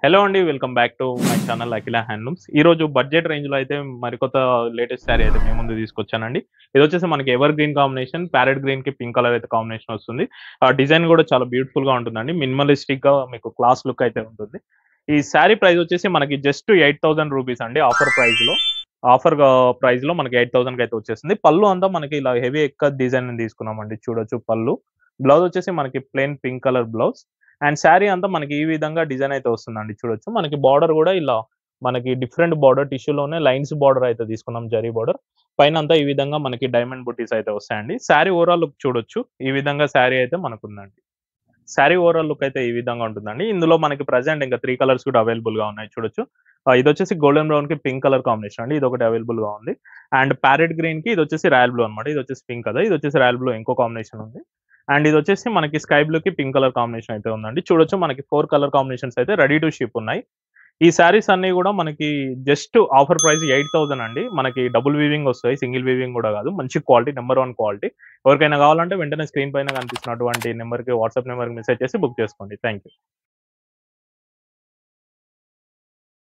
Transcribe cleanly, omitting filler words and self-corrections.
Hello అండి. Welcome back to my channel Akhila handlooms. ఈరోజు budget రేంజ్‌లో అయితే మరికొత్త లేటెస్ట్ శారీ అయితే మీ ముందు తీసుకొచ్చానండి. ఇదొచ్చేసి మనకి ఎవర్ గ్రీన్ కాంబినేషన్, ప్యారెట్ గ్రీన్‌కి పింక్ కలర్ అయితే కాంబినేషన్ వస్తుంది. డిజైన్ గూడా చాలా బ్యూటిఫుల్‌గా ఉంటుందండి. మినిమలిస్టిక్‌గా మీకు క్లాస్ లుక్ అయితే ఉంటుంది. ఈ శారీ ప్రైస్ వచ్చేసి మనకి జస్ట్ 8,000 రూపీస్ అండి ఆఫర్ ప్రైస్‌లో. ఆఫర్‌గా ప్రైస్‌లో మనకి 8,000కి అయితే వచ్చేసింది. పళ్ళు అంతా మనకి ఇలా హెవీ ఇక్కత్ డిజైన్ తీసుకున్నామండి. చూడొచ్చు పళ్ళు. బ్లౌజ్ వచ్చేసి మనకి plain pink colour blouse. And sari అంతా మనకి ఈ విధంగా డిజైన్ అయితే వస్తుందండి చూడొచ్చు. మనకి బార్డర్ గూడా ఇలా మనకి డిఫరెంట్ బార్డర్ టిష్యూలోనే లైన్స్ బార్డర్ అయితే తీసుకున్నాం జరీ బార్డర్. పైనంతా ఈ విధంగా మనకి డైమండ్ బుట్టీస్ అయితే వస్తాయండి. శారీ ఓవరాల్ లుక్ చూడొచ్చు. ఈ విధంగా శారీ అయితే మనకుందండి. శారీ ఓవరాల్ లుక్ అయితే ఈ విధంగా ఉంటుందండి. ఇందులో మనకి ప్రెజెంట్ ఇంకా 3 కలర్స్ కూడా అవైలబుల్‌గా ఉన్నాయి చూడొచ్చు. ఇదొచ్చేసి గోల్డెన్ బ్రౌన్‌కి పింక్ కలర్ కాంబినేషన్ అండి. ఇదొకటి అవైలబుల్‌గా ఉంది. అండ్ ప్యారెట్ గ్రీన్‌కి ఇదొచ్చేసి రాయల్ బ్లూ అనమాట. ఇదొచ్చేసి పింక్ కదా! ఇదొచ్చేసి రాయల్ బ్లూ ఇంకో కాంబినేషన్ ఉంది. అండ్ ఇదొచ్చేసి మనకి స్కై బ్లూకి పింక్ కలర్ కాంబినేషన్ అయితే ఉందండి. చూడొచ్చు మనకి 4 కలర్ కాంబినేషన్స్ అయితే రెడీ టు షిప్ ఉన్నాయి. ఈ శారీస్ అన్నీ గూడా మనకి జస్ట్ ఆఫర్ ప్రైస్ 8,000 అండి. మనకి డబుల్ వీవింగ్ ఒస్తాయి. సింగిల్ వీవింగ్ గూడా గాదు. మంచి క్వాలిటీ నంబర్ 1 క్వాలిటీ. ఎవరికైనా గావాలంటే వెంటనే స్క్రీన్ పైన కనిపిస్తున్నటువంటి నంబర్‌కి వాట్సాప్ నంబర్‌కి మెసేజ్ చేసి బుక్ చేసుకోండి. Thank you.